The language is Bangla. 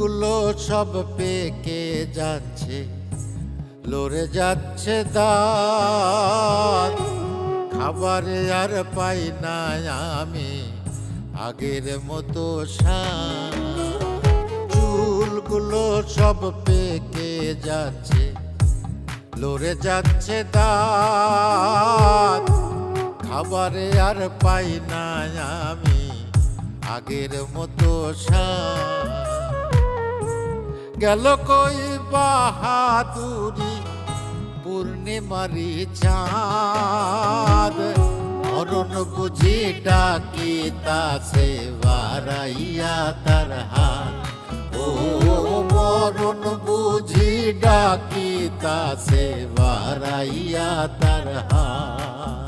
চুলগুলো সব পেকে যাচ্ছে, লড়ে যাচ্ছে দাঁত। খাবারে আর পাই না আমি আগের মতো স্বাদ। চুলগুলো সব পেকে যাচ্ছে, লড়ে যাচ্ছে দাঁত। খাবারে আর পাই না আমি আগের মতো স্বাদ। গেল কই বাহাদুরি পূর্ণিমারি চাঁদ। মরণ বুঝি ডাকিতাছে বাড়াইয়া তার হাত। ও মরণ বুঝি ডাকিতাছে বাড়াইয়া তার হাত।